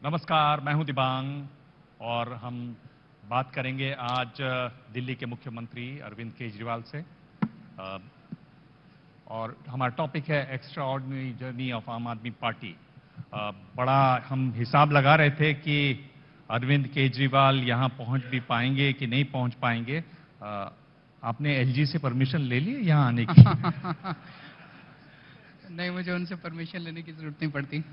नमस्कार, मैं हूं दिबांग और हम बात करेंगे आज दिल्ली के मुख्यमंत्री अरविंद केजरीवाल से। और हमारा टॉपिक है एक्स्ट्रा ऑर्डिनरी जर्नी ऑफ आम आदमी पार्टी। बड़ा हम हिसाब लगा रहे थे कि अरविंद केजरीवाल यहां पहुंच भी पाएंगे कि नहीं पहुंच पाएंगे। आपने एलजी से परमिशन ले ली यहां आने की? नहीं, मुझे उनसे परमिशन लेने की जरूरत नहीं पड़ती।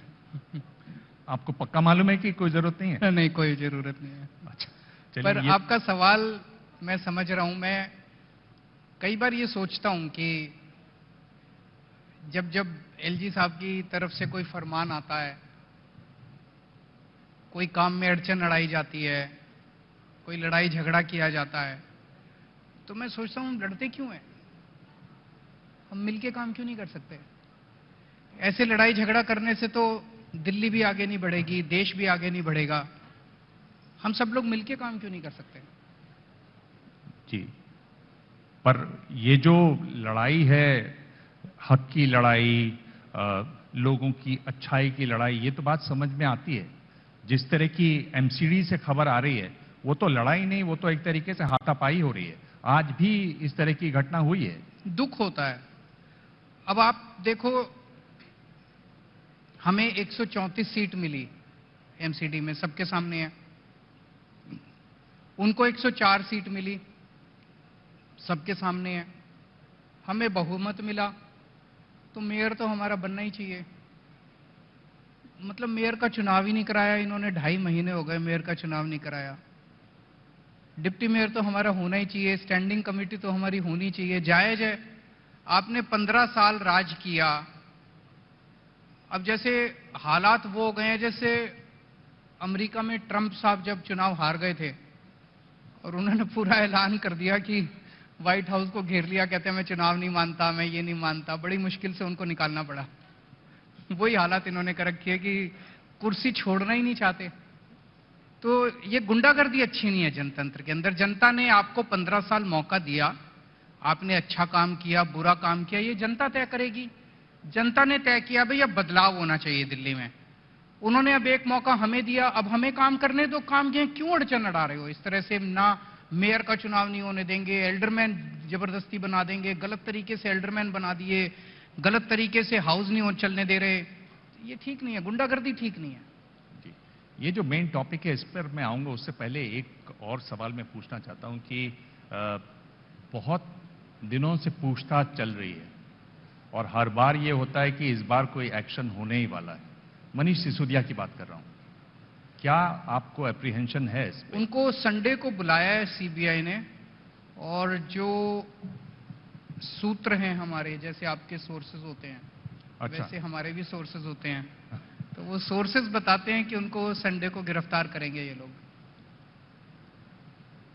आपको पक्का मालूम है कि कोई जरूरत नहीं है? नहीं, कोई जरूरत नहीं है। अच्छा, चलिए। पर आपका सवाल मैं समझ रहा हूं। मैं कई बार ये सोचता हूं कि जब जब एलजी साहब की तरफ से कोई फरमान आता है, कोई काम में अड़चन अड़ाई जाती है, कोई लड़ाई झगड़ा किया जाता है, तो मैं सोचता हूं लड़ते क्यों हैं? हम मिलके काम क्यों नहीं कर सकते? ऐसे लड़ाई झगड़ा करने से तो दिल्ली भी आगे नहीं बढ़ेगी, देश भी आगे नहीं बढ़ेगा। हम सब लोग मिलके काम क्यों नहीं कर सकते? जी, पर ये जो लड़ाई है, हक की लड़ाई, लोगों की अच्छाई की लड़ाई, ये तो बात समझ में आती है। जिस तरह की एमसीडी से खबर आ रही है, वो तो लड़ाई नहीं, वो तो एक तरीके से हाथापाई हो रही है। आज भी इस तरह की घटना हुई है। दुख होता है। अब आप देखो, हमें 134 सीट मिली एमसीडी में, सबके सामने है। उनको 104 सीट मिली, सबके सामने है। हमें बहुमत मिला, तो मेयर तो हमारा बनना ही चाहिए। मतलब मेयर का चुनाव ही नहीं कराया इन्होंने, 2.5 महीने हो गए मेयर का चुनाव नहीं कराया। डिप्टी मेयर तो हमारा होना ही चाहिए, स्टैंडिंग कमेटी तो हमारी होनी चाहिए। जायज है, आपने 15 साल राज किया। अब जैसे हालात वो हो गए हैं, जैसे अमेरिका में ट्रंप साहब जब चुनाव हार गए थे और उन्होंने पूरा ऐलान कर दिया कि व्हाइट हाउस को घेर लिया, कहते हैं मैं चुनाव नहीं मानता, मैं ये नहीं मानता। बड़ी मुश्किल से उनको निकालना पड़ा। वही हालात इन्होंने कर रखी है कि कुर्सी छोड़ना ही नहीं चाहते। तो ये गुंडागर्दी अच्छी नहीं है जनतंत्र के अंदर। जनता ने आपको 15 साल मौका दिया, आपने अच्छा काम किया, बुरा काम किया, ये जनता तय करेगी। जनता ने तय किया भैया बदलाव होना चाहिए दिल्ली में। उन्होंने अब एक मौका हमें दिया, अब हमें काम करने दो। काम ये क्यों अड़चन अड़ा रहे हो इस तरह से? ना मेयर का चुनाव नहीं होने देंगे, एल्डरमैन जबरदस्ती बना देंगे, गलत तरीके से एल्डरमैन बना दिए, गलत तरीके से हाउस नहीं चलने दे रहे। ये ठीक नहीं है, गुंडागर्दी ठीक नहीं है। जी, ये जो मेन टॉपिक है इस पर मैं आऊंगा, उससे पहले एक और सवाल मैं पूछना चाहता हूं कि बहुत दिनों से पूछताछ चल रही है और हर बार ये होता है कि इस बार कोई एक्शन होने ही वाला है। मनीष सिसोदिया की बात कर रहा हूं। क्या आपको एप्रीहेंशन है इस पे? उनको संडे को बुलाया है सीबीआई ने, और जो सूत्र हैं हमारे, जैसे आपके सोर्सेज होते हैं, अच्छा। वैसे हमारे भी सोर्सेज होते हैं। तो वो सोर्सेज बताते हैं कि उनको संडे को गिरफ्तार करेंगे ये लोग।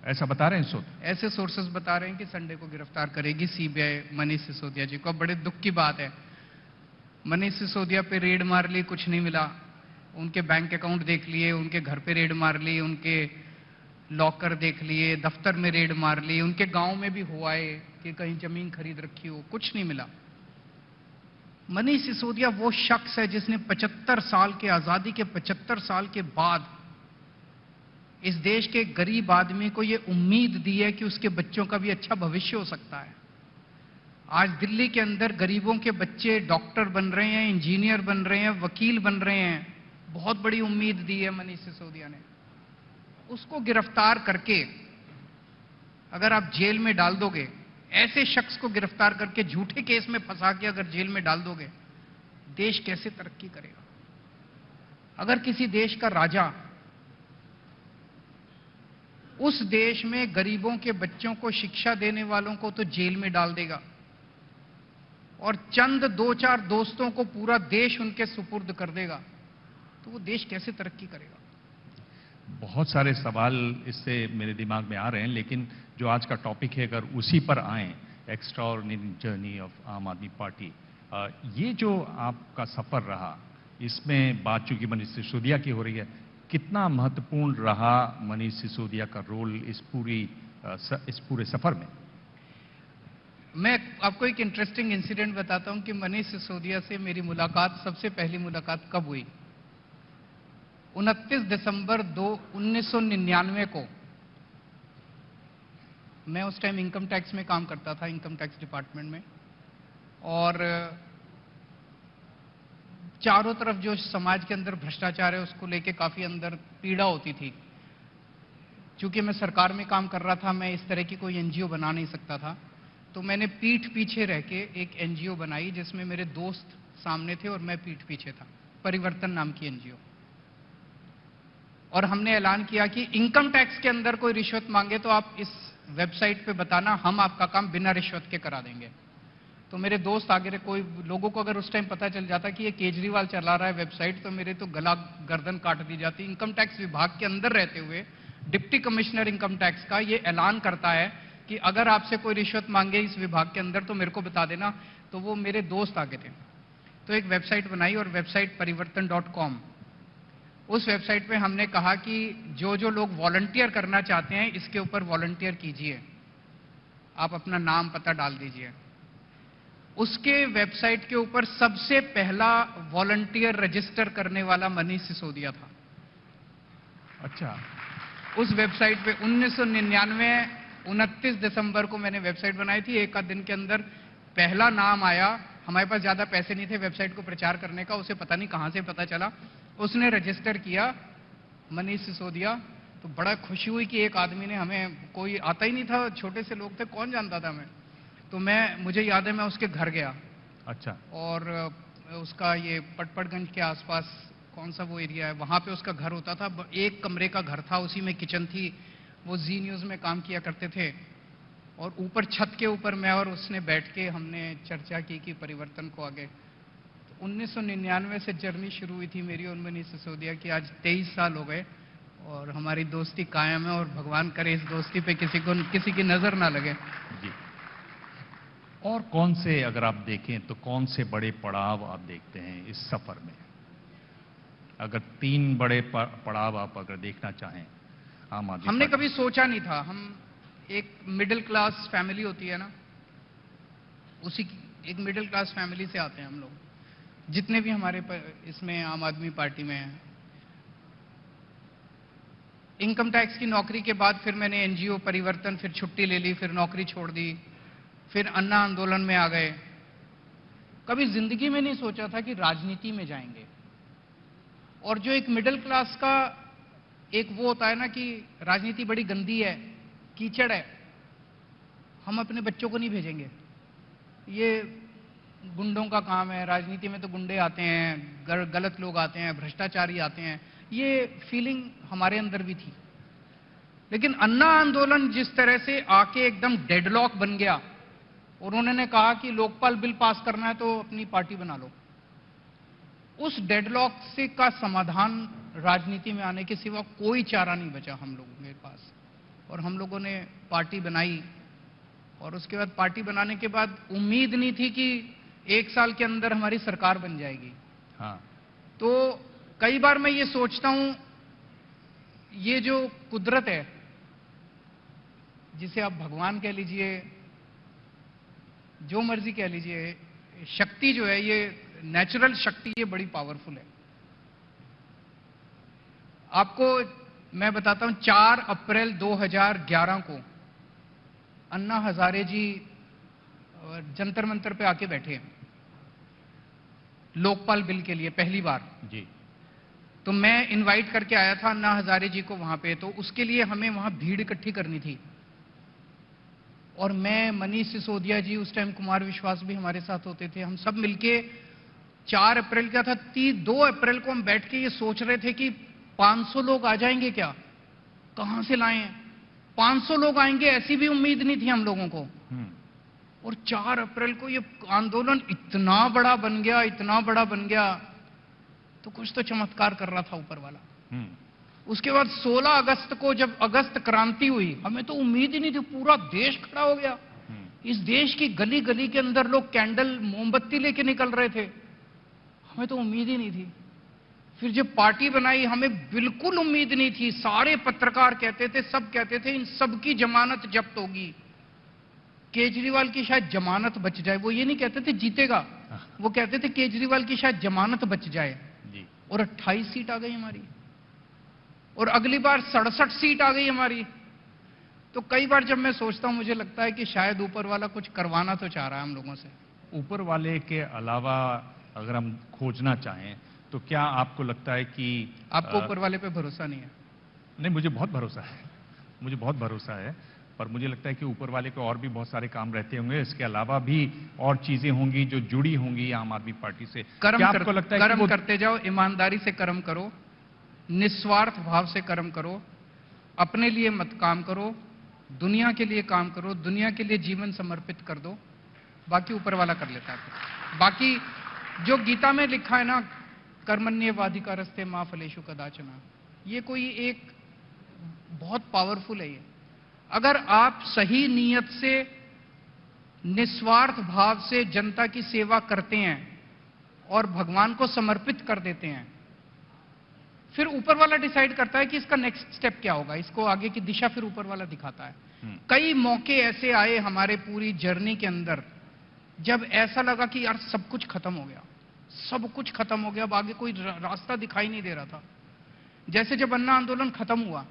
ऐसा बता रहे हैं सूत्र? ऐसे सोर्सेज बता रहे हैं कि संडे को गिरफ्तार करेगी सीबीआई मनीष सिसोदिया जी को। अब बड़े दुख की बात है, मनीष सिसोदिया पे रेड मार ली, कुछ नहीं मिला। उनके बैंक अकाउंट देख लिए, उनके घर पे रेड मार ली, उनके लॉकर देख लिए, दफ्तर में रेड मार ली, उनके गांव में भी हुआ है कि कहीं जमीन खरीद रखी हो, कुछ नहीं मिला। मनीष सिसोदिया वो शख्स है जिसने 75 साल के, आजादी के 75 साल के बाद इस देश के गरीब आदमी को ये उम्मीद दी है कि उसके बच्चों का भी अच्छा भविष्य हो सकता है। आज दिल्ली के अंदर गरीबों के बच्चे डॉक्टर बन रहे हैं, इंजीनियर बन रहे हैं, वकील बन रहे हैं। बहुत बड़ी उम्मीद दी है मनीष सिसोदिया ने। उसको गिरफ्तार करके अगर आप जेल में डाल दोगे, ऐसे शख्स को गिरफ्तार करके झूठे केस में फंसा के अगर जेल में डाल दोगे, देश कैसे तरक्की करेगा? अगर किसी देश का राजा उस देश में गरीबों के बच्चों को शिक्षा देने वालों को तो जेल में डाल देगा और चंद 2-4 दोस्तों को पूरा देश उनके सुपुर्द कर देगा, तो वो देश कैसे तरक्की करेगा? बहुत सारे सवाल इससे मेरे दिमाग में आ रहे हैं, लेकिन जो आज का टॉपिक है अगर उसी पर आए, एक्स्ट्रा ऑर्डिनरी जर्नी ऑफ आम आदमी पार्टी, ये जो आपका सफर रहा, इसमें बात चूंकि मनीष सिसोदिया की हो रही है, कितना महत्वपूर्ण रहा मनीष सिसोदिया का रोल इस पूरे सफर में? मैं आपको एक इंटरेस्टिंग इंसिडेंट बताता हूं कि मनीष सिसोदिया से मेरी मुलाकात, सबसे पहली मुलाकात कब हुई। 29 दिसंबर 1999 को, मैं उस टाइम इनकम टैक्स में काम करता था, इनकम टैक्स डिपार्टमेंट में, और चारों तरफ जो समाज के अंदर भ्रष्टाचार है उसको लेके काफी अंदर पीड़ा होती थी। चूंकि मैं सरकार में काम कर रहा था, मैं इस तरह की कोई एनजीओ बना नहीं सकता था, तो मैंने पीठ पीछे रह के एक एनजीओ बनाई जिसमें मेरे दोस्त सामने थे और मैं पीठ पीछे था, परिवर्तन नाम की एनजीओ। और हमने ऐलान किया कि इनकम टैक्स के अंदर कोई रिश्वत मांगे तो आप इस वेबसाइट पे बताना, हम आपका काम बिना रिश्वत के करा देंगे। तो मेरे दोस्त आगे रहे, कोई लोगों को अगर उस टाइम पता चल जाता कि ये केजरीवाल चला रहा है वेबसाइट, तो मेरे तो गला गर्दन काट दी जाती। इनकम टैक्स विभाग के अंदर रहते हुए डिप्टी कमिश्नर इनकम टैक्स का ये ऐलान करता है कि अगर आपसे कोई रिश्वत मांगे इस विभाग के अंदर तो मेरे को बता देना। तो वो मेरे दोस्त आगे थे, तो एक वेबसाइट बनाई, और वेबसाइट परिवर्तन.com। उस वेबसाइट पे हमने कहा कि जो जो लोग वॉलंटियर करना चाहते हैं इसके ऊपर वॉलंटियर कीजिए, आप अपना नाम पता डाल दीजिए। उसके वेबसाइट के ऊपर सबसे पहला वॉलंटियर रजिस्टर करने वाला मनीष सिसोदिया था। अच्छा। उस वेबसाइट पे 1999 29 दिसंबर को मैंने वेबसाइट बनाई थी। एक आध दिन के अंदर पहला नाम आया। हमारे पास ज्यादा पैसे नहीं थे वेबसाइट को प्रचार करने का, उसे पता नहीं कहां से पता चला, उसने रजिस्टर किया, मनीष सिसोदिया। तो बड़ा खुशी हुई कि एक आदमी ने, हमें कोई आता ही नहीं था, छोटे से लोग थे, कौन जानता था मैं। तो मुझे याद है मैं उसके घर गया। अच्छा। और उसका ये पटपड़गंज के आसपास कौन सा वो एरिया है, वहां पे उसका घर होता था। एक कमरे का घर था, उसी में किचन थी। वो जी न्यूज में काम किया करते थे, और ऊपर छत के ऊपर मैं और उसने बैठ के हमने चर्चा की कि परिवर्तन को आगे। 1999 से जर्नी शुरू हुई थी मेरी और मनीष सिसोदिया की। आज 23 साल हो गए और हमारी दोस्ती कायम है, और भगवान करे इस दोस्ती पे किसी की नजर ना लगे। जी। और कौन से, अगर आप देखें तो कौन से बड़े पड़ाव आप देखते हैं इस सफर में? अगर 3 बड़े पड़ाव आप अगर देखना चाहें आम आदमी हमने पार्टी। कभी सोचा नहीं था। हम एक मिडिल क्लास फैमिली होती है ना, उसी एक मिडिल क्लास फैमिली से आते हैं हम लोग, जितने भी हमारे इसमें आम आदमी पार्टी में हैं। इनकम टैक्स की नौकरी के बाद फिर मैंने एनजीओ परिवर्तन, फिर छुट्टी ले ली, फिर नौकरी छोड़ दी, फिर अन्ना आंदोलन में आ गए। कभी जिंदगी में नहीं सोचा था कि राजनीति में जाएंगे। और जो एक मिडिल क्लास का एक वो होता है ना कि राजनीति बड़ी गंदी है, कीचड़ है, हम अपने बच्चों को नहीं भेजेंगे, ये गुंडों का काम है, राजनीति में तो गुंडे आते हैं, गलत लोग आते हैं, भ्रष्टाचारी आते हैं, ये फीलिंग हमारे अंदर भी थी। लेकिन अन्ना आंदोलन जिस तरह से आके एकदम डेडलॉक बन गया, और उन्होंने कहा कि लोकपाल बिल पास करना है तो अपनी पार्टी बना लो, उस डेडलॉक से का समाधान राजनीति में आने के सिवा कोई चारा नहीं बचा हम लोगों के पास। और हम लोगों ने पार्टी बनाई, और उसके बाद पार्टी बनाने के बाद उम्मीद नहीं थी कि 1 साल के अंदर हमारी सरकार बन जाएगी। हाँ। तो कई बार मैं ये सोचता हूं, ये जो कुदरत है, जिसे आप भगवान कह लीजिए, जो मर्जी कह लीजिए, शक्ति जो है, ये नेचुरल शक्ति, ये बड़ी पावरफुल है। आपको मैं बताता हूं, 4 अप्रैल 2011 को अन्ना हजारे जी जंतर मंतर पे आके बैठे हैं लोकपाल बिल के लिए पहली बार जी। तो मैं इनवाइट करके आया था अन्ना हजारे जी को वहां पे। तो उसके लिए हमें वहां भीड़ इकट्ठी करनी थी, और मैं, मनीष सिसोदिया जी, उस टाइम कुमार विश्वास भी हमारे साथ होते थे, हम सब मिलके 4 अप्रैल का था, 2 अप्रैल को हम बैठ के ये सोच रहे थे कि 500 लोग आ जाएंगे क्या, कहां से लाएं, 500 लोग आएंगे ऐसी भी उम्मीद नहीं थी हम लोगों को। और 4 अप्रैल को ये आंदोलन इतना बड़ा बन गया, इतना बड़ा बन गया, तो कुछ तो चमत्कार कर रहा था ऊपर वाला। उसके बाद 16 अगस्त को जब अगस्त क्रांति हुई, हमें तो उम्मीद ही नहीं थी, पूरा देश खड़ा हो गया। इस देश की गली गली के अंदर लोग कैंडल, मोमबत्ती लेके निकल रहे थे, हमें तो उम्मीद ही नहीं थी। फिर जब पार्टी बनाई, हमें बिल्कुल उम्मीद नहीं थी। सारे पत्रकार कहते थे, सब कहते थे इन सबकी जमानत जब्त होगी, केजरीवाल की शायद जमानत बच जाए। वो ये नहीं कहते थे जीतेगा, वो कहते थे केजरीवाल की शायद जमानत बच जाए। और 28 सीट आ गई हमारी। और अगली बार 67 सीट आ गई हमारी। तो कई बार जब मैं सोचता हूं, मुझे लगता है कि शायद ऊपर वाला कुछ करवाना तो चाह रहा है हम लोगों से। ऊपर वाले के अलावा अगर हम खोजना चाहें तो क्या आपको लगता है कि आपको ऊपर वाले पे भरोसा नहीं है? नहीं, मुझे बहुत भरोसा है, मुझे बहुत भरोसा है, पर मुझे लगता है कि ऊपर वाले को और भी बहुत सारे काम रहते होंगे, इसके अलावा भी और चीजें होंगी जो जुड़ी होंगी आम आदमी पार्टी से। क्या आपको लगता है कि कर्म करते जाओ, ईमानदारी से कर्म करो, निस्वार्थ भाव से कर्म करो, अपने लिए मत काम करो, दुनिया के लिए काम करो, दुनिया के लिए जीवन समर्पित कर दो, बाकी ऊपर वाला कर लेता है। बाकी जो गीता में लिखा है ना, कर्मण्येवाधिकारस्ते मा फलेषु कदाचन, ये कोई एक बहुत पावरफुल है ये। अगर आप सही नीयत से, निस्वार्थ भाव से जनता की सेवा करते हैं और भगवान को समर्पित कर देते हैं, फिर ऊपर वाला डिसाइड करता है कि इसका नेक्स्ट स्टेप क्या होगा, इसको आगे की दिशा फिर ऊपर वाला दिखाता है। कई मौके ऐसे आए हमारे पूरी जर्नी के अंदर जब ऐसा लगा कि यार सब कुछ खत्म हो गया, सब कुछ खत्म हो गया, अब आगे कोई रास्ता दिखाई नहीं दे रहा था। जैसे जब अन्ना आंदोलन खत्म हुआ,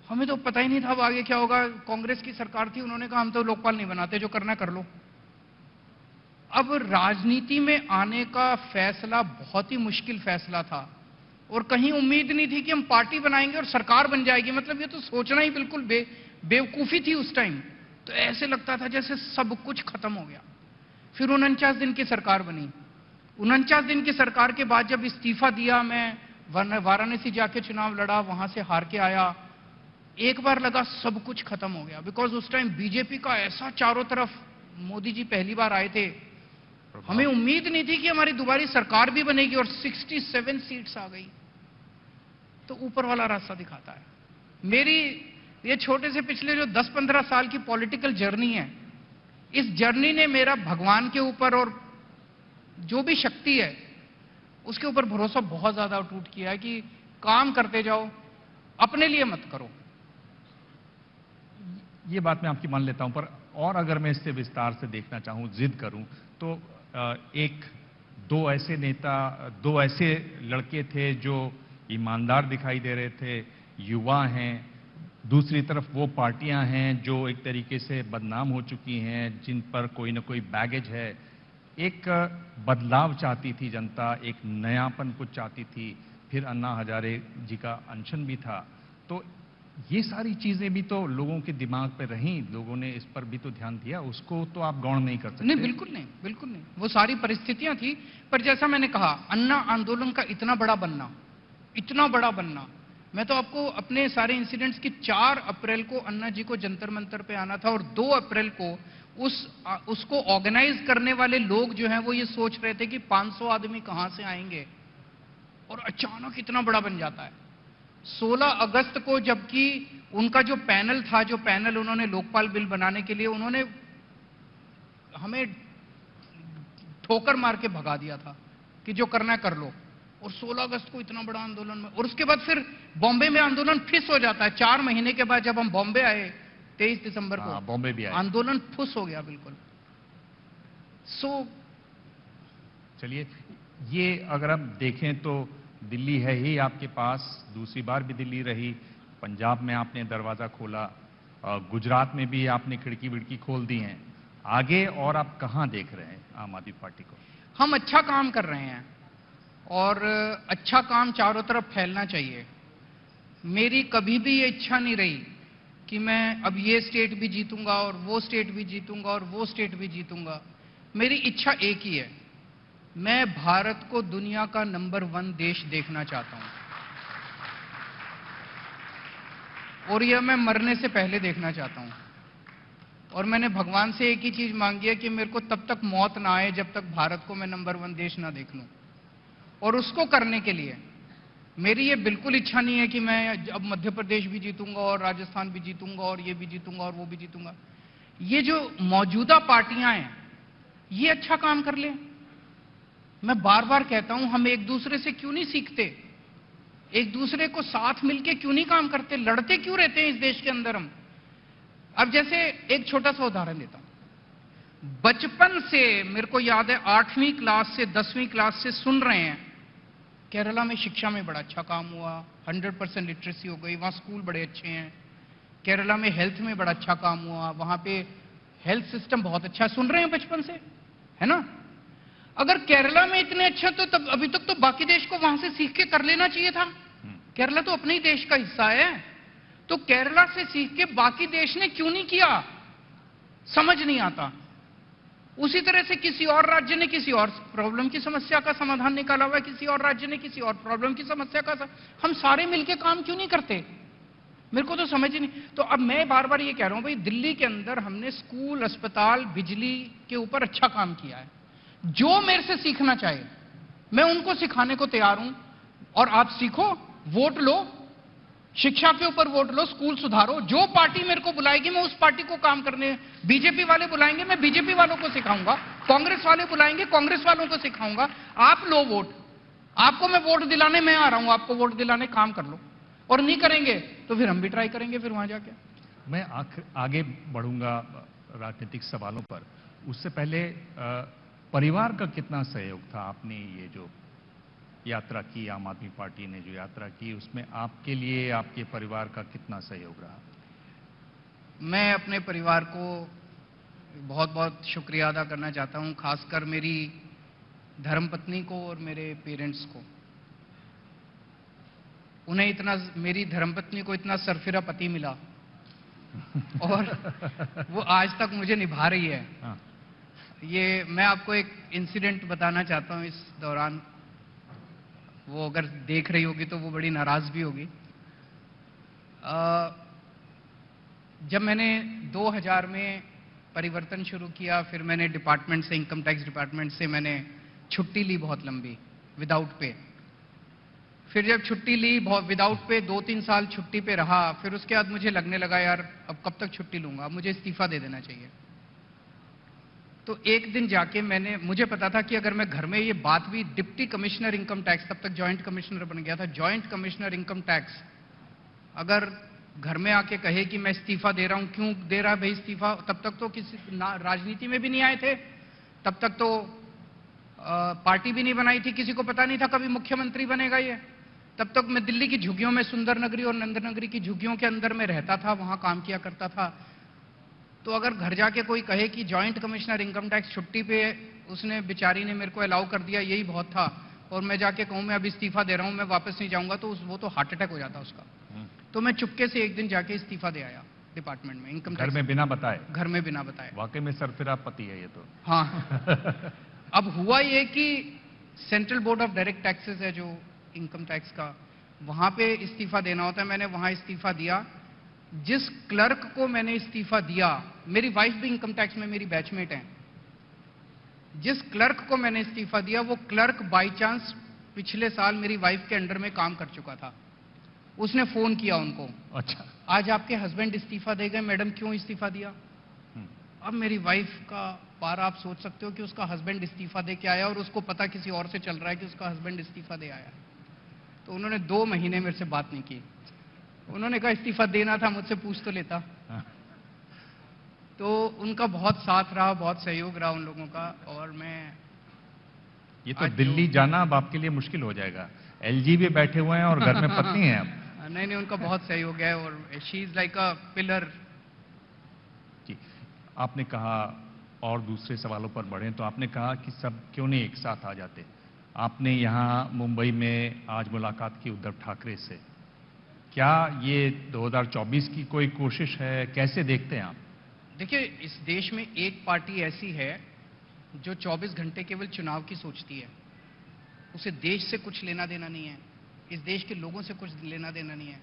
हमें तो पता ही नहीं था अब आगे क्या होगा। कांग्रेस की सरकार थी, उन्होंने कहा हम तो लोकपाल नहीं बनाते, जो करना कर लो। अब राजनीति में आने का फैसला बहुत ही मुश्किल फैसला था और कहीं उम्मीद नहीं थी कि हम पार्टी बनाएंगे और सरकार बन जाएगी। मतलब ये तो सोचना ही बिल्कुल बेवकूफी थी उस टाइम। तो ऐसे लगता था जैसे सब कुछ खत्म हो गया। फिर 49 दिन की सरकार बनी। 49 दिन की सरकार के बाद जब इस्तीफा दिया, मैं वाराणसी जाके चुनाव लड़ा, वहां से हार के आया, एक बार लगा सब कुछ खत्म हो गया। बिकॉज उस टाइम बीजेपी का ऐसा चारों तरफ, मोदी जी पहली बार आए थे, हमें उम्मीद नहीं थी कि हमारी दोबारा सरकार भी बनेगी और 67 सीट्स आ गई। तो ऊपर वाला रास्ता दिखाता है। मेरी ये छोटे से पिछले जो 10-15 साल की पॉलिटिकल जर्नी है, इस जर्नी ने मेरा भगवान के ऊपर और जो भी शक्ति है उसके ऊपर भरोसा बहुत ज्यादा टूट किया है कि काम करते जाओ, अपने लिए मत करो। ये बात मैं आपकी मान लेता हूं, पर और अगर मैं इससे विस्तार से देखना चाहूं, जिद करूं, तो दो ऐसे नेता, दो ऐसे लड़के थे जो ईमानदार दिखाई दे रहे थे, युवा हैं, दूसरी तरफ वो पार्टियां हैं जो एक तरीके से बदनाम हो चुकी हैं, जिन पर कोई ना कोई बैगेज है। एक बदलाव चाहती थी जनता, एक नयापन कुछ चाहती थी, फिर अन्ना हजारे जी का अनशन भी था। तो ये सारी चीजें भी तो लोगों के दिमाग पे रहीं, लोगों ने इस पर भी तो ध्यान दिया, उसको तो आप गौण नहीं कर सकते। नहीं, बिल्कुल नहीं, बिल्कुल नहीं। वो सारी परिस्थितियां थी। पर जैसा मैंने कहा, अन्ना आंदोलन का इतना बड़ा बनना, इतना बड़ा बनना, मैं तो आपको अपने सारे इंसिडेंट्स की 4 अप्रैल को अन्ना जी को जंतर मंतर पे आना था और 2 अप्रैल को उसको ऑर्गेनाइज करने वाले लोग जो हैं वो ये सोच रहे थे कि 500 आदमी कहां से आएंगे, और अचानक इतना बड़ा बन जाता है। 16 अगस्त को जबकि उनका जो पैनल था, जो पैनल उन्होंने लोकपाल बिल बनाने के लिए, उन्होंने हमें ठोकर मार के भगा दिया था कि जो करना है कर लो। और 16 अगस्त को इतना बड़ा आंदोलन में, और उसके बाद फिर बॉम्बे में आंदोलन फिस हो जाता है। 4 महीने के बाद जब हम बॉम्बे आए 23 दिसंबर को, बॉम्बे भी आए, आंदोलन फुस हो गया बिल्कुल। चलिए, ये अगर हम देखें तो दिल्ली है ही आपके पास, दूसरी बार भी दिल्ली रही, पंजाब में आपने दरवाजा खोला, गुजरात में भी आपने खिड़की विड़की खोल दी हैं। आगे और आप कहां देख रहे हैं आम आदमी पार्टी को? हम अच्छा काम कर रहे हैं और अच्छा काम चारों तरफ फैलना चाहिए। मेरी कभी भी ये इच्छा नहीं रही कि मैं अब ये स्टेट भी जीतूंगा और वो स्टेट भी जीतूंगा और वो स्टेट भी जीतूंगा। मेरी इच्छा एक ही है, मैं भारत को दुनिया का नंबर 1 देश देखना चाहता हूं, और यह मैं मरने से पहले देखना चाहता हूं। और मैंने भगवान से एक ही चीज मांगी है कि मेरे को तब तक मौत ना आए जब तक भारत को मैं नंबर 1 देश ना देख लूं। और उसको करने के लिए मेरी ये बिल्कुल इच्छा नहीं है कि मैं अब मध्य प्रदेश भी जीतूंगा और राजस्थान भी जीतूंगा और ये भी जीतूंगा और वो भी जीतूंगा। ये जो मौजूदा पार्टियां हैं ये अच्छा काम कर लें। मैं बार बार कहता हूं, हम एक दूसरे से क्यों नहीं सीखते, एक दूसरे को साथ मिलके क्यों नहीं काम करते, लड़ते क्यों रहते हैं इस देश के अंदर हम। अब जैसे एक छोटा सा उदाहरण देता हूं, बचपन से मेरे को याद है 8वीं क्लास से 10वीं क्लास से सुन रहे हैं केरला में शिक्षा में बड़ा अच्छा काम हुआ, 100% लिटरेसी हो गई, वहाँ स्कूल बड़े अच्छे हैं। केरला में हेल्थ में बड़ा अच्छा काम हुआ, वहाँ पे हेल्थ सिस्टम बहुत अच्छा, सुन रहे हैं बचपन से, है ना? अगर केरला में इतने अच्छे तो तब अभी तक तो बाकी देश को वहां से सीख के कर लेना चाहिए था। केरला तो अपने ही देश का हिस्सा है, तो केरला से सीख के बाकी देश ने क्यों नहीं किया, समझ नहीं आता। उसी तरह से किसी और राज्य ने किसी और प्रॉब्लम की समस्या का समाधान निकाला हुआ है, किसी और राज्य ने किसी और प्रॉब्लम की समस्या का, हम सारे मिलकर काम क्यों नहीं करते? मेरे को तो समझ ही नहीं। तो अब मैं बार बार ये कह रहा हूं भाई, दिल्ली के अंदर हमने स्कूल, अस्पताल, बिजली के ऊपर अच्छा काम किया है। जो मेरे से सीखना चाहे मैं उनको सिखाने को तैयार हूं, और आप सीखो, वोट लो, शिक्षा के ऊपर वोट लो, स्कूल सुधारो। जो पार्टी मेरे को बुलाएगी मैं उस पार्टी को काम करने, बीजेपी वाले बुलाएंगे मैं बीजेपी वालों को सिखाऊंगा, कांग्रेस वाले बुलाएंगे कांग्रेस वालों को सिखाऊंगा। आप लो वोट, आपको मैं वोट दिलाने मैं आ रहा हूं, आपको वोट दिलाने काम कर लो, और नहीं करेंगे तो फिर हम भी ट्राई करेंगे फिर वहां जाके। मैं आगे बढ़ूंगा राजनीतिक सवालों पर, उससे पहले परिवार का कितना सहयोग था? आपने ये जो यात्रा की, आम आदमी पार्टी ने जो यात्रा की, उसमें आपके लिए आपके परिवार का कितना सहयोग रहा? मैं अपने परिवार को बहुत बहुत शुक्रिया अदा करना चाहता हूं, खासकर मेरी धर्मपत्नी को और मेरे पेरेंट्स को। उन्हें इतना, मेरी धर्मपत्नी को इतना सरफिरा पति मिला और वो आज तक मुझे निभा रही है। हाँ। ये मैं आपको एक इंसिडेंट बताना चाहता हूं इस दौरान, वो अगर देख रही होगी तो वो बड़ी नाराज भी होगी। जब मैंने 2000 में परिवर्तन शुरू किया, फिर मैंने डिपार्टमेंट से, इनकम टैक्स डिपार्टमेंट से मैंने छुट्टी ली बहुत लंबी, विदाउट पे। फिर जब छुट्टी ली बहुत विदाउट पे, 2-3 साल छुट्टी पे रहा, फिर उसके बाद मुझे लगने लगा यार अब कब तक छुट्टी लूंगा, अब मुझे इस्तीफा दे देना चाहिए। तो एक दिन जाके मुझे पता था कि अगर मैं घर में ये बात भी, डिप्टी कमिश्नर इनकम टैक्स, तब तक जॉइंट कमिश्नर बन गया था, जॉइंट कमिश्नर इनकम टैक्स अगर घर में आके कहे कि मैं इस्तीफा दे रहा हूं, क्यों दे रहा है भाई इस्तीफा, तब तक तो किसी राजनीति में भी नहीं आए थे, तब तक तो पार्टी भी नहीं बनाई थी, किसी को पता नहीं था कभी मुख्यमंत्री बनेगा ये। तब तक मैं दिल्ली की झुग्गियों में, सुंदर नगरी और नंद नगरी की झुग्गियों के अंदर में रहता था, वहां काम किया करता था। तो अगर घर जाके कोई कहे कि जॉइंट कमिश्नर इनकम टैक्स छुट्टी पे, उसने बेचारी ने मेरे को अलाउ कर दिया, यही बहुत था, और मैं जाके कहूं मैं अभी इस्तीफा दे रहा हूं, मैं वापस नहीं जाऊंगा, तो वो तो हार्ट अटैक हो जाता उसका। तो मैं चुपके से एक दिन जाके इस्तीफा दे आया डिपार्टमेंट में, इनकम टैक्स। घर में बिना बताए? घर में बिना बताए। वाकई में सरफिरा पति है ये तो। हाँ। अब हुआ ये कि central board of direct taxes है जो इनकम टैक्स का, वहां पे इस्तीफा देना होता है। मैंने वहां इस्तीफा दिया। जिस क्लर्क को मैंने इस्तीफा दिया, मेरी वाइफ भी इनकम टैक्स में मेरी बैचमेट है, जिस क्लर्क को मैंने इस्तीफा दिया, वो क्लर्क बाई चांस पिछले साल मेरी वाइफ के अंडर में काम कर चुका था। उसने फोन किया उनको, अच्छा, आज आपके हस्बैंड इस्तीफा दे गए, मैडम क्यों इस्तीफा दिया? अब मेरी वाइफ का पारा आप सोच सकते हो कि उसका हस्बैंड इस्तीफा दे के आया, और उसको पता किसी और से चल रहा है कि उसका हस्बैंड इस्तीफा दे आया। तो उन्होंने 2 महीने मेरे से बात नहीं की। उन्होंने कहा इस्तीफा देना था, मुझसे पूछ तो लेता। तो उनका बहुत साथ रहा, बहुत सहयोग रहा उन लोगों का। और मैं ये तो दिल्ली जाना अब आपके लिए मुश्किल हो जाएगा, एलजी भी बैठे हुए हैं और घर में पत्नी है आप। नहीं, उनका बहुत सहयोग है, और she is like a pillar. जी, आपने कहा, और दूसरे सवालों पर बढ़ें तो आपने कहा कि सब क्यों नहीं एक साथ आ जाते। आपने यहाँ मुंबई में आज मुलाकात की उद्धव ठाकरे से, क्या ये 2024 की कोई कोशिश है, कैसे देखते हैं आप? देखिए, इस देश में एक पार्टी ऐसी है जो 24 घंटे केवल चुनाव की सोचती है, उसे देश से कुछ लेना देना नहीं है, इस देश के लोगों से कुछ लेना देना नहीं है।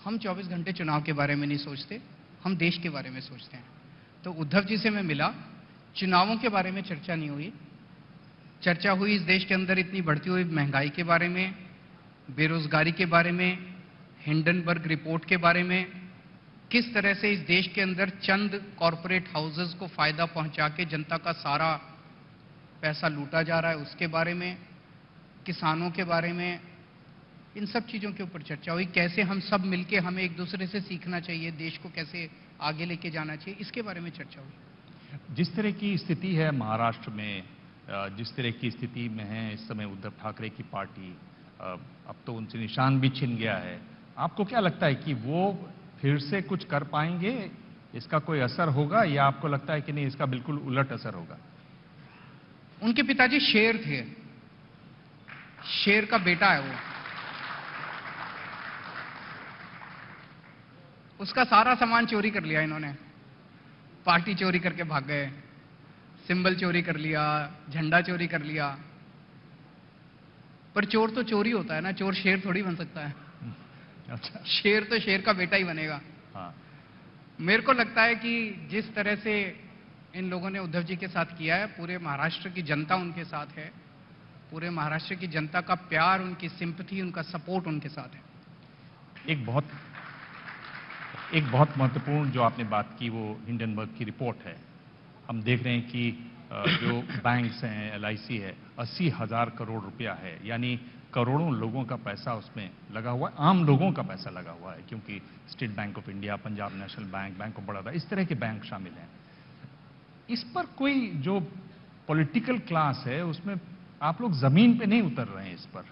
हम 24 घंटे चुनाव के बारे में नहीं सोचते, हम देश के बारे में सोचते हैं। तो उद्धव जी से मैं मिला, चुनावों के बारे में चर्चा नहीं हुई, चर्चा हुई इस देश के अंदर इतनी बढ़ती हुई महंगाई के बारे में, बेरोजगारी के बारे में, हिंडनबर्ग रिपोर्ट के बारे में, किस तरह से इस देश के अंदर चंद कॉरपोरेट हाउसेस को फायदा पहुंचा के जनता का सारा पैसा लूटा जा रहा है, उसके बारे में, किसानों के बारे में, इन सब चीजों के ऊपर चर्चा हुई। कैसे हम सब मिलके, हमें एक दूसरे से सीखना चाहिए, देश को कैसे आगे लेके जाना चाहिए, इसके बारे में चर्चा हुई। जिस तरह की स्थिति है महाराष्ट्र में, जिस तरह की स्थिति में है इस समय उद्धव ठाकरे की पार्टी, अब तो उनसे निशान भी छिन गया है। आपको क्या लगता है कि वो फिर से कुछ कर पाएंगे? इसका कोई असर होगा या आपको लगता है कि नहीं, इसका बिल्कुल उलट असर होगा? उनके पिताजी शेर थे, शेर का बेटा है वो। उसका सारा सामान चोरी कर लिया इन्होंने, पार्टी चोरी करके भाग गए, सिंबल चोरी कर लिया, झंडा चोरी कर लिया। पर चोर तो चोरी होता है ना, चोर शेर थोड़ी बन सकता है। अच्छा। शेर तो शेर का बेटा ही बनेगा। हाँ। मेरे को लगता है कि जिस तरह से इन लोगों ने उद्धव जी के साथ किया है, पूरे महाराष्ट्र की जनता उनके साथ है, पूरे महाराष्ट्र की जनता का प्यार, उनकी सिंपैथी, उनका सपोर्ट उनके साथ है। एक बहुत महत्वपूर्ण जो आपने बात की वो हिंडनबर्ग की रिपोर्ट है। हम देख रहे हैं कि जो बैंक्स हैं, LIC है, 80,000 करोड़ रुपया है, यानी करोड़ों लोगों का पैसा उसमें लगा हुआ है, आम लोगों का पैसा लगा हुआ है, क्योंकि state bank of India, Punjab national bank, bank of Baroda, इस तरह के बैंक शामिल हैं। इस पर कोई जो पॉलिटिकल क्लास है उसमें आप लोग जमीन पे नहीं उतर रहे हैं, इस पर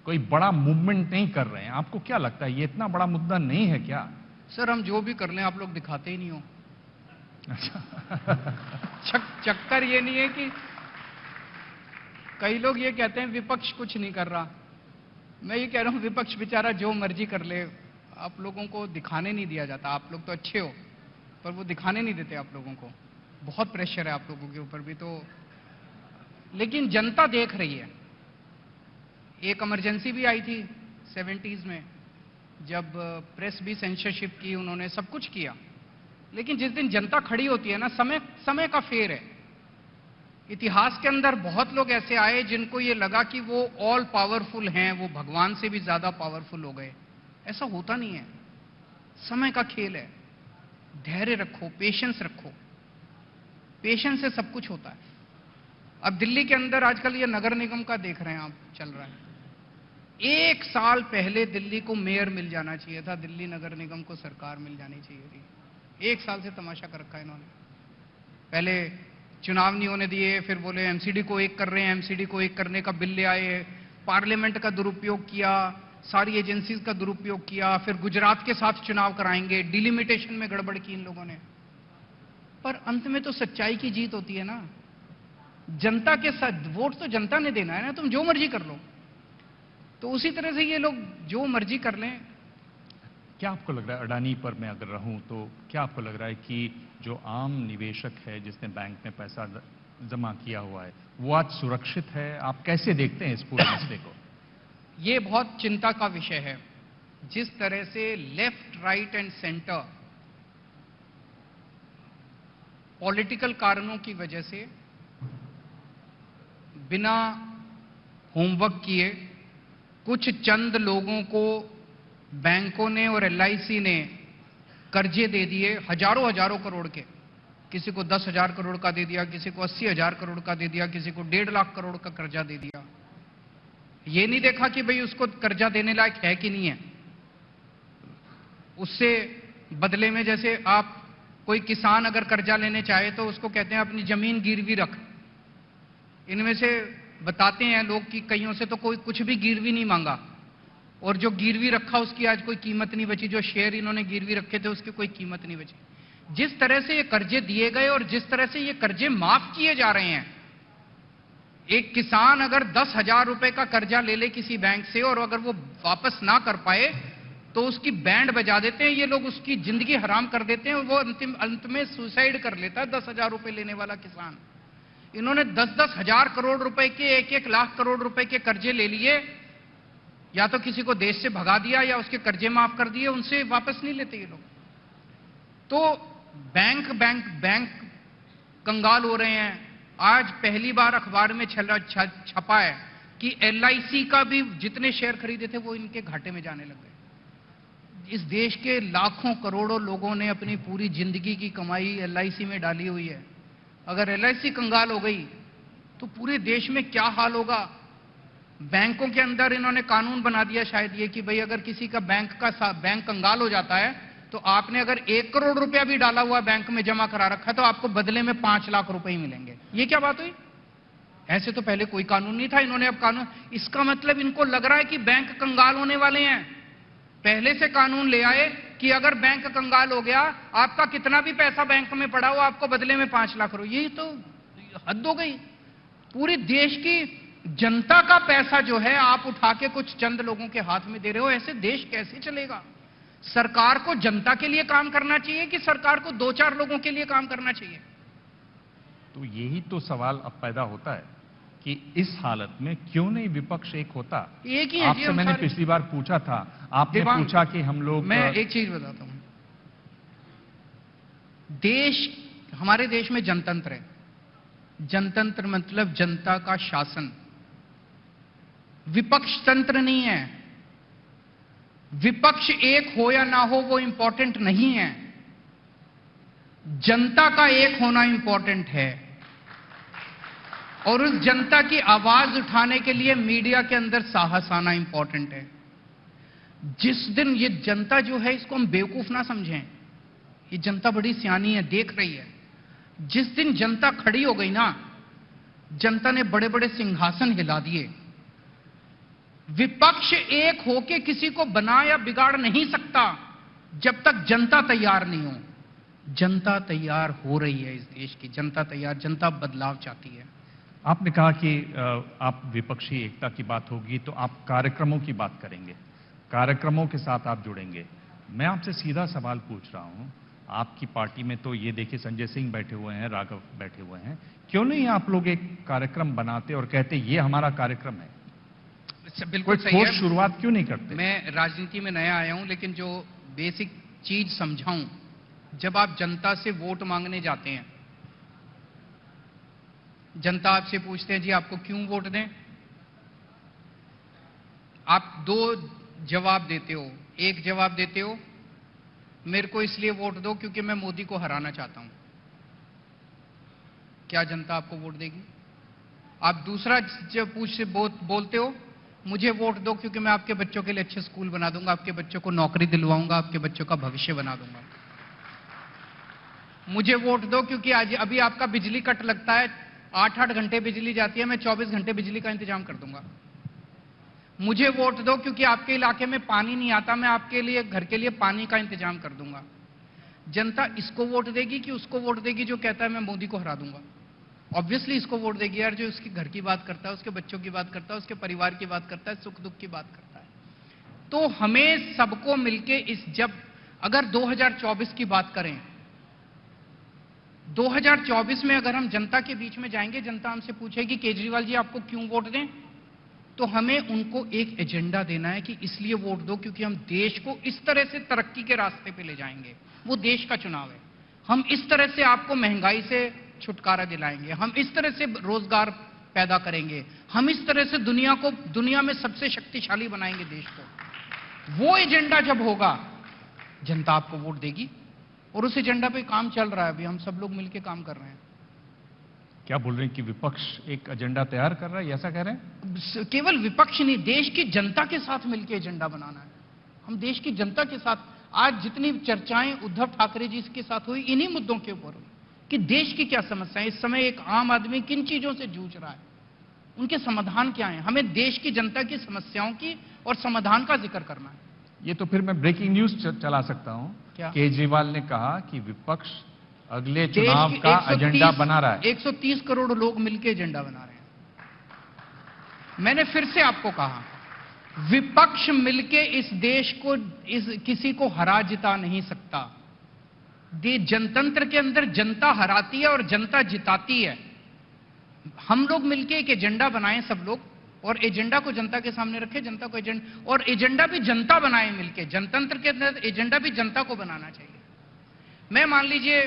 कोई बड़ा मूवमेंट नहीं कर रहे हैं। आपको क्या लगता है ये इतना बड़ा मुद्दा नहीं है क्या? सर, हम जो भी कर लें आप लोग दिखाते ही नहीं हो। अच्छा। चक्कर ये नहीं है कि कई लोग ये कहते हैं विपक्ष कुछ नहीं कर रहा। मैं ये कह रहा हूं विपक्ष बेचारा जो मर्जी कर ले, आप लोगों को दिखाने नहीं दिया जाता। आप लोग तो अच्छे हो, पर वो दिखाने नहीं देते आप लोगों को। बहुत प्रेशर है आप लोगों के ऊपर भी तो। लेकिन जनता देख रही है। एक इमरजेंसी भी आई थी 70s में, जब प्रेस भी सेंसरशिप की, उन्होंने सब कुछ किया। लेकिन जिस दिन जनता खड़ी होती है ना, समय का फेर है। इतिहास के अंदर बहुत लोग ऐसे आए जिनको ये लगा कि वो ऑल पावरफुल हैं, वो भगवान से भी ज्यादा पावरफुल हो गए। ऐसा होता नहीं है, समय का खेल है। धैर्य रखो, पेशेंस रखो, पेशेंस से सब कुछ होता है। अब दिल्ली के अंदर आजकल ये नगर निगम का देख रहे हैं आप, चल रहा है। 1 साल पहले दिल्ली को मेयर मिल जाना चाहिए था, दिल्ली नगर निगम को सरकार मिल जानी चाहिए थी। 1 साल से तमाशा कर रखा है इन्होंने। पहले चुनाव नहीं होने दिए, फिर बोले MCD को एक कर रहे हैं, MCD को एक करने का बिल ले आए, पार्लियामेंट का दुरुपयोग किया, सारी एजेंसीज का दुरुपयोग किया, फिर गुजरात के साथ चुनाव कराएंगे, डिलिमिटेशन में गड़बड़ की इन लोगों ने। पर अंत में तो सच्चाई की जीत होती है ना। जनता के साथ वोट तो जनता ने देना है ना, तुम जो मर्जी कर लो। तो उसी तरह से ये लोग जो मर्जी कर लें। क्या आपको लग रहा है, अडानी पर मैं अगर रहूं तो क्या आपको लग रहा है कि जो आम निवेशक है जिसने बैंक में पैसा जमा किया हुआ है, वो आज सुरक्षित है? आप कैसे देखते हैं इस पूरे मसले को? ये बहुत चिंता का विषय है। जिस तरह से left, right and centre political कारणों की वजह से बिना होमवर्क किए कुछ चंद लोगों को बैंकों ने और LIC ने कर्जे दे दिए, हजारों करोड़ के। किसी को 10,000 करोड़ का दे दिया, किसी को 80,000 करोड़ का दे दिया, किसी को 1.5 लाख करोड़ का कर्जा दे दिया। ये नहीं देखा कि भाई उसको कर्जा देने लायक है कि नहीं है। उससे बदले में जैसे आप कोई किसान अगर कर्जा लेने चाहे तो उसको कहते हैं अपनी जमीन गिरवी रख। इनमें से बताते हैं लोग कि कईयों से तो कोई कुछ भी गिरवी नहीं मांगा, और जो गिरवी रखा उसकी आज कोई कीमत नहीं बची। जो शेयर इन्होंने गिरवी रखे थे उसकी कोई कीमत नहीं बची। जिस तरह से ये कर्जे दिए गए और जिस तरह से ये कर्जे माफ किए जा रहे हैं, एक किसान अगर 10,000 रुपए का कर्जा ले ले किसी बैंक से और अगर वो वापस ना कर पाए तो उसकी बैंड बजा देते हैं ये लोग, उसकी जिंदगी हराम कर देते हैं और वो अंत में सुसाइड कर लेता है 10,000 रुपए लेने वाला किसान। इन्होंने 10-10 हजार करोड़ रुपए के, 1-1 लाख करोड़ रुपए के कर्जे ले लिए, या तो किसी को देश से भगा दिया या उसके कर्जे माफ कर दिए, उनसे वापस नहीं लेते ये लोग। तो बैंक कंगाल हो रहे हैं। आज पहली बार अखबार में छपा है कि LIC का भी जितने शेयर खरीदे थे वो इनके घाटे में जाने लग गए। इस देश के लाखों करोड़ों लोगों ने अपनी पूरी जिंदगी की कमाई LIC में डाली हुई है। अगर LIC कंगाल हो गई तो पूरे देश में क्या हाल होगा। बैंकों के अंदर इन्होंने कानून बना दिया शायद ये कि भाई अगर किसी का बैंक कंगाल हो जाता है तो आपने अगर 1 करोड़ रुपया भी डाला हुआ बैंक में जमा करा रखा है तो आपको बदले में 5 लाख रुपए ही मिलेंगे। ये क्या बात हुई? ऐसे तो पहले कोई कानून नहीं था, इन्होंने अब कानून, इसका मतलब इनको लग रहा है कि बैंक कंगाल होने वाले हैं। पहले से कानून ले आए कि अगर बैंक कंगाल हो गया, आपका कितना भी पैसा बैंक में पड़ा हो, आपको बदले में 5 लाख रुपए। ये तो हद हो गई। पूरी देश की जनता का पैसा जो है आप उठा के कुछ चंद लोगों के हाथ में दे रहे हो। ऐसे देश कैसे चलेगा? सरकार को जनता के लिए काम करना चाहिए कि सरकार को 2-4 लोगों के लिए काम करना चाहिए? तो यही तो सवाल अब पैदा होता है कि इस हालत में क्यों नहीं विपक्ष एक होता। एक ही है जी, आपसे मैंने पिछली बार पूछा था, आपने पूछा कि हम लोग, मैं एक चीज बताता हूं, हमारे देश में जनतंत्र है। जनतंत्र मतलब जनता का शासन, विपक्ष तंत्र नहीं है। विपक्ष एक हो या ना हो वो इंपॉर्टेंट नहीं है, जनता का एक होना इंपॉर्टेंट है। और उस जनता की आवाज उठाने के लिए मीडिया के अंदर साहस आना इंपॉर्टेंट है। जिस दिन ये जनता जो है, इसको हम बेवकूफ ना समझें, ये जनता बड़ी सियानी है, देख रही है। जिस दिन जनता खड़ी हो गई ना, जनता ने बड़े बड़े सिंहासन हिला दिए। विपक्ष एक होके किसी को बना या बिगाड़ नहीं सकता जब तक जनता तैयार नहीं हो। जनता तैयार हो रही है, इस देश की जनता तैयार, जनता बदलाव चाहती है। आपने कहा कि आप विपक्षी एकता की बात होगी तो आप कार्यक्रमों की बात करेंगे, कार्यक्रमों के साथ आप जुड़ेंगे। मैं आपसे सीधा सवाल पूछ रहा हूं, आपकी पार्टी में तो ये देखिए संजय सिंह बैठे हुए हैं, राघव बैठे हुए हैं, क्यों नहीं आप लोग एक कार्यक्रम बनाते और कहते ये हमारा कार्यक्रम है? बिल्कुल कोई ठोस शुरुआत क्यों नहीं करते? मैं राजनीति में नया आया हूं, लेकिन जो बेसिक चीज समझाऊं, जब आप जनता से वोट मांगने जाते हैं, जनता आपसे पूछते हैं जी आपको क्यों वोट दें, आप 2 जवाब देते हो। एक जवाब देते हो, मेरे को इसलिए वोट दो क्योंकि मैं मोदी को हराना चाहता हूं। क्या जनता आपको वोट देगी? आप दूसरा जब बोलते हो, मुझे वोट दो क्योंकि मैं आपके बच्चों के लिए अच्छे स्कूल बना दूंगा, आपके बच्चों को नौकरी दिलवाऊंगा, आपके बच्चों का भविष्य बना दूंगा। मुझे वोट दो क्योंकि आज अभी आपका बिजली कट लगता है, 8-8 घंटे बिजली जाती है, मैं 24 घंटे बिजली का इंतजाम कर दूंगा। मुझे वोट दो क्योंकि आपके इलाके में पानी नहीं आता, मैं आपके लिए घर के लिए पानी का इंतजाम कर दूंगा। जनता इसको वोट देगी कि उसको वोट देगी जो कहता है मैं मोदी को हरा दूंगा? ऑब्वियसली इसको वोट देगी यार, जो उसके घर की बात करता है, उसके बच्चों की बात करता है, उसके परिवार की बात करता है, सुख दुख की बात करता है। तो हमें सबको मिलके जब अगर 2024 की बात करें, 2024 में अगर हम जनता के बीच में जाएंगे, जनता हमसे पूछेगी केजरीवाल जी आपको क्यों वोट दें, तो हमें उनको एक एजेंडा देना है कि इसलिए वोट दो क्योंकि हम देश को इस तरह से तरक्की के रास्ते पे ले जाएंगे। वो देश का चुनाव है। हम इस तरह से आपको महंगाई से छुटकारा दिलाएंगे, हम इस तरह से रोजगार पैदा करेंगे, हम इस तरह से दुनिया में सबसे शक्तिशाली बनाएंगे देश को। वो एजेंडा जब होगा, जनता आपको वोट देगी। और उस एजेंडा पे काम चल रहा है, अभी हम सब लोग मिलकर काम कर रहे हैं। क्या बोल रहे हैं कि विपक्ष एक एजेंडा तैयार कर रहा है, ऐसा कह रहे हैं? केवल विपक्ष नहीं, देश की जनता के साथ मिलकर एजेंडा बनाना है। हम देश की जनता के साथ, आज जितनी चर्चाएं उद्धव ठाकरे जी के साथ हुई, इन्हीं मुद्दों के ऊपर हुई कि देश की क्या समस्या है, इस समय एक आम आदमी किन चीजों से जूझ रहा है, उनके समाधान क्या है। हमें देश की जनता की समस्याओं की और समाधान का जिक्र करना है। ये तो फिर मैं ब्रेकिंग न्यूज चला सकता हूं। केजरीवाल ने कहा कि विपक्ष अगले चुनाव का एजेंडा बना रहा है। 130 करोड़ लोग मिलकर एजेंडा बना रहे हैं। मैंने फिर से आपको कहा, विपक्ष मिलके इस देश को किसी को हरा जिता नहीं सकता। जनतंत्र के अंदर जनता हराती है और जनता जिताती है। हम लोग मिलके एक एजेंडा बनाएं सब लोग, और एजेंडा को जनता के सामने रखें, जनता को एजेंडा, और एजेंडा भी जनता बनाए मिलके। जनतंत्र के अंदर एजेंडा भी जनता को बनाना चाहिए। मैं मान लीजिए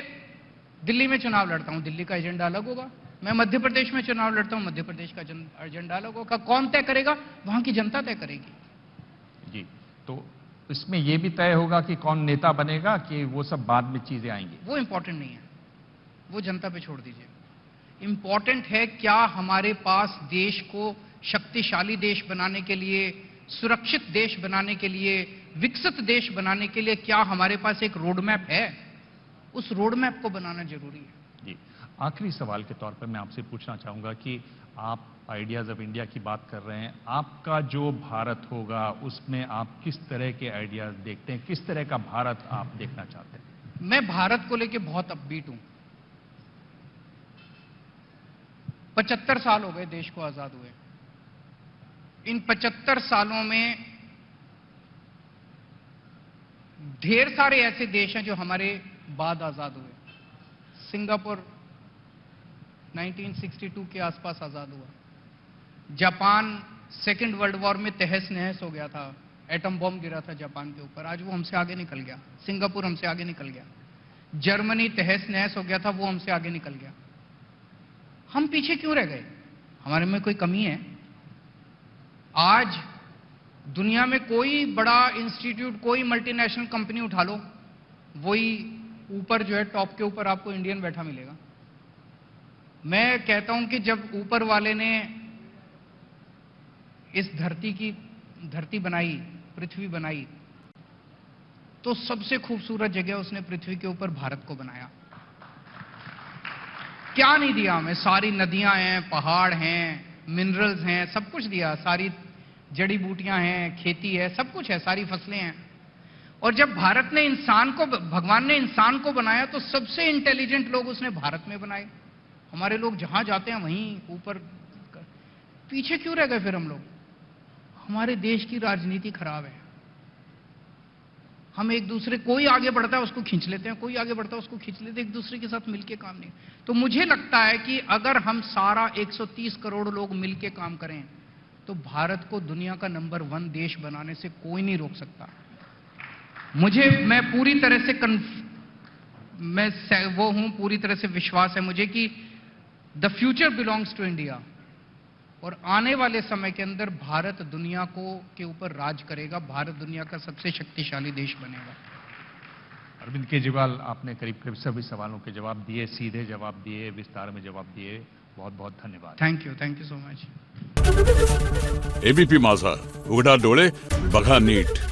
दिल्ली में चुनाव लड़ता हूं, दिल्ली का एजेंडा अलग होगा। मैं मध्य प्रदेश में चुनाव लड़ता हूं, मध्य प्रदेश का एजेंडा अलग होगा। कौन तय करेगा? वहां की जनता तय करेगी। जी, तो इसमें यह भी तय होगा कि कौन नेता बनेगा, कि वो सब बाद में चीजें आएंगी? वो इंपॉर्टेंट नहीं है, वो जनता पे छोड़ दीजिए। इंपॉर्टेंट है क्या हमारे पास देश को शक्तिशाली देश बनाने के लिए, सुरक्षित देश बनाने के लिए, विकसित देश बनाने के लिए क्या हमारे पास एक रोड मैप है? उस रोड मैप को बनाना जरूरी है। जी, आखिरी सवाल के तौर पर मैं आपसे पूछना चाहूँगा कि आप आइडियाज़ ऑफ इंडिया की बात कर रहे हैं, आपका जो भारत होगा उसमें आप किस तरह के आइडियाज़ देखते हैं, किस तरह का भारत आप देखना चाहते हैं? मैं भारत को लेके बहुत अपबीट हूं। 75 साल हो गए देश को आजाद हुए। इन 75 सालों में ढेर सारे ऐसे देश हैं जो हमारे बाद आजाद हुए। सिंगापुर 1962 के आसपास आजाद हुआ। जापान सेकेंड वर्ल्ड वॉर में तहस नहस हो गया था, एटम बॉम्ब गिरा था जापान के ऊपर, आज वो हमसे आगे निकल गया। सिंगापुर हमसे आगे निकल गया। जर्मनी तहस नहस हो गया था, वो हमसे आगे निकल गया। हम पीछे क्यों रह गए? हमारे में कोई कमी है? आज दुनिया में कोई बड़ा इंस्टीट्यूट, कोई मल्टीनेशनल कंपनी उठा लो, वही ऊपर जो है टॉप के ऊपर आपको इंडियन बैठा मिलेगा। मैं कहता हूं कि जब ऊपर वाले ने इस धरती बनाई, पृथ्वी बनाई, तो सबसे खूबसूरत जगह उसने पृथ्वी के ऊपर भारत को बनाया। क्या नहीं दिया हमें? सारी नदियां हैं, पहाड़ हैं, मिनरल्स हैं, सब कुछ दिया। सारी जड़ी बूटियां हैं, खेती है, सब कुछ है, सारी फसलें हैं। और जब भारत ने भगवान ने इंसान को बनाया तो सबसे इंटेलिजेंट लोग उसने भारत में बनाए। हमारे लोग जहां जाते हैं वहीं ऊपर। पीछे क्यों रह गए फिर हम लोग? हमारे देश की राजनीति खराब है। हम एक दूसरे, कोई आगे बढ़ता है उसको खींच लेते हैं, कोई आगे बढ़ता है उसको खींच लेते हैं, एक दूसरे के साथ मिलके काम नहीं। तो मुझे लगता है कि अगर हम सारा 130 करोड़ लोग मिलके काम करें तो भारत को दुनिया का नंबर 1 देश बनाने से कोई नहीं रोक सकता। मैं पूरी तरह से पूरी तरह से विश्वास है मुझे कि the future belongs to India. और आने वाले समय के अंदर भारत दुनिया के ऊपर राज करेगा। भारत दुनिया का सबसे शक्तिशाली देश बनेगा। अरविंद केजरीवाल, आपने करीब करीब सभी सवालों के जवाब दिए, सीधे जवाब दिए, विस्तार में जवाब दिए। बहुत बहुत धन्यवाद। Thank you so much. ABP माझा, उघडा डोळे बघा नीट।